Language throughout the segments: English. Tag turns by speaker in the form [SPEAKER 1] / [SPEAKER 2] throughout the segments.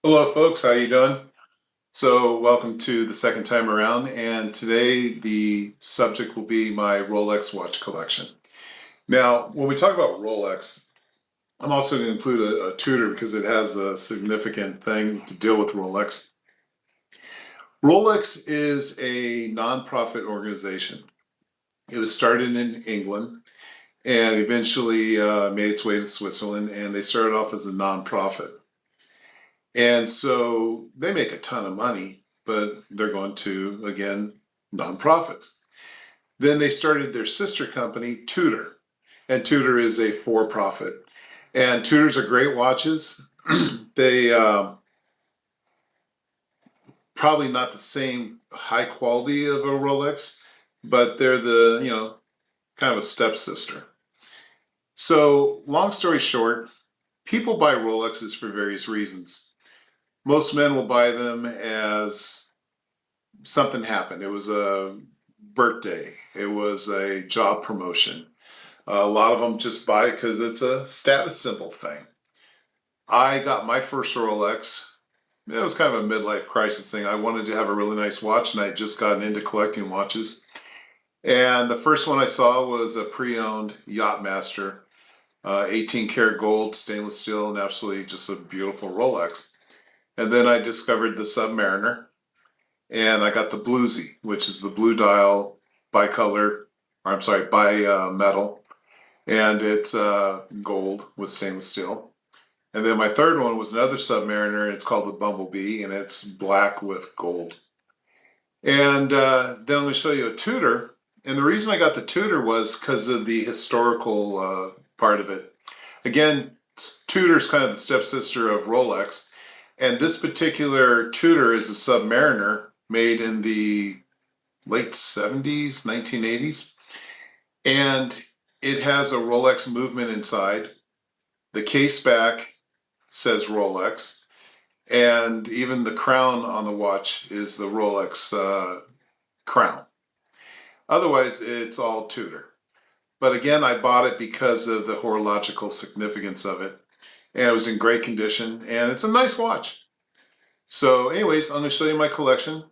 [SPEAKER 1] Hello, folks. How you doing? So, welcome to the second time around, and today the subject will be my Rolex watch collection. Now, when we talk about Rolex, I'm also going to include a Tudor because it has a significant thing to deal with Rolex. Rolex is a nonprofit organization. It was started in England and eventually made its way to Switzerland, and they started off as a nonprofit. And so they make a ton of money, but they're going to, again, nonprofits. Then they started their sister company, Tudor. And Tudor is a for profit. And Tudors are great watches. They probably not the same high quality of a Rolex, but they're kind of a stepsister. So, long story short, people buy Rolexes for various reasons. Most men will buy them as something happened. It was a birthday. It was a job promotion. A lot of them just buy it because it's a status symbol thing. I got my first Rolex. It was kind of a midlife crisis thing. I wanted to have a really nice watch, and I had just gotten into collecting watches. And the first one I saw was a pre-owned Yachtmaster, 18 karat gold, stainless steel, and absolutely just a beautiful Rolex. And then I discovered the Submariner, and I got the Bluesy, which is the blue dial bicolor, bi-metal, and it's gold with stainless steel. And then my third one was another Submariner, and it's called the Bumblebee, and it's black with gold. And then I'm going to show you a Tudor, and the reason I got the Tudor was because of the historical part of it. Again, Tudor's kind of the stepsister of Rolex. And this particular Tudor is a Submariner made in the late 70s, 1980s. And it has a Rolex movement inside. The case back says Rolex. And even the crown on the watch is the Rolex crown. Otherwise, it's all Tudor. But again, I bought it because of the horological significance of it. And it was in great condition, and it's a nice watch. So anyways, I'm going to show you my collection.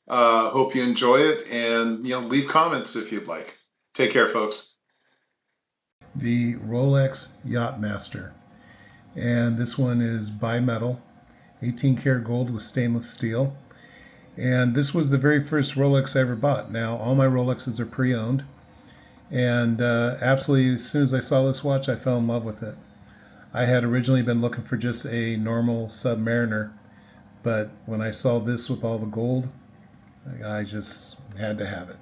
[SPEAKER 1] Hope you enjoy it, and leave comments if you'd like. Take care, folks. The Rolex Yachtmaster, and this one is bimetal, 18 karat gold with stainless steel. And this was the very first Rolex I ever bought. Now, all my Rolexes are pre-owned, and absolutely, as soon as I saw this watch, I fell in love with it. I had originally been looking for just a normal Submariner, but when I saw this with all the gold, I just had to have it.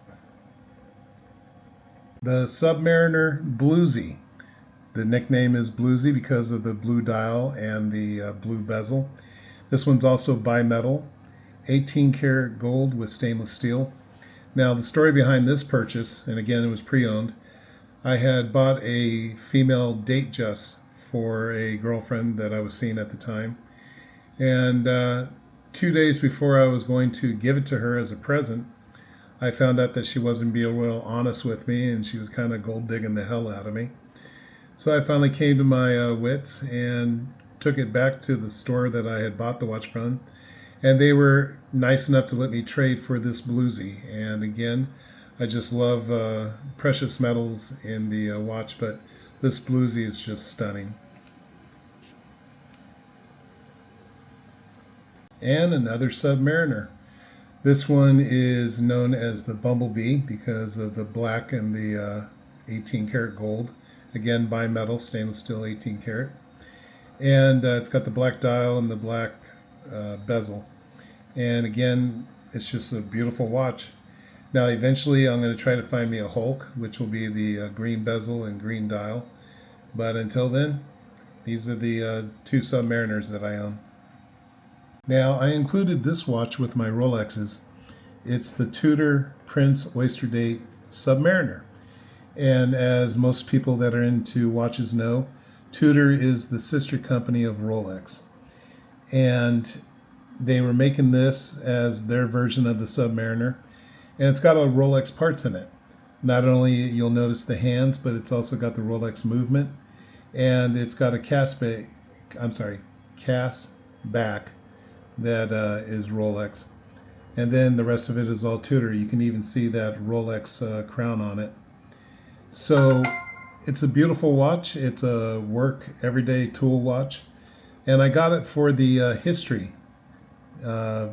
[SPEAKER 1] The Submariner Bluesy. The nickname is Bluesy because of the blue dial and the blue bezel. This one's also bimetal, 18 karat gold with stainless steel. Now, the story behind this purchase, and again, it was pre-owned, I had bought a female date just for a girlfriend that I was seeing at the time. And 2 days before I was going to give it to her as a present, I found out that she wasn't being real honest with me, and she was kind of gold digging the hell out of me. So I finally came to my wits and took it back to the store that I had bought the watch from. And they were nice enough to let me trade for this Bluesy. And again, I just love precious metals in the watch, but this Bluesy is just stunning. And another Submariner. This one is known as the Bumblebee because of the black and the 18 karat gold. Again, bimetal, stainless steel, 18 karat. And it's got the black dial and the black bezel. And again, it's just a beautiful watch. Now, eventually, I'm going to try to find me a Hulk, which will be the green bezel and green dial. But until then, these are the two Submariners that I own. Now, I included this watch with my Rolexes. It's the Tudor Prince Oyster Date Submariner. And as most people that are into watches know, Tudor is the sister company of Rolex. And they were making this as their version of the Submariner. And it's got all Rolex parts in it. Not only you'll notice the hands, but it's also got the Rolex movement. And it's got a cast back
[SPEAKER 2] that is Rolex. And then the rest of it is all Tudor. You can even see that Rolex crown on it. So it's a beautiful watch. It's a work everyday tool watch. And I got it for the history. Uh,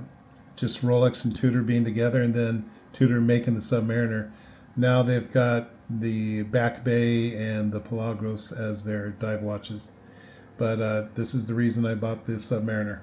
[SPEAKER 2] just Rolex and Tudor being together, and then Tudor making the Submariner. Now they've got the Back Bay and the Pelagros as their dive watches. But this is the reason I bought the Submariner.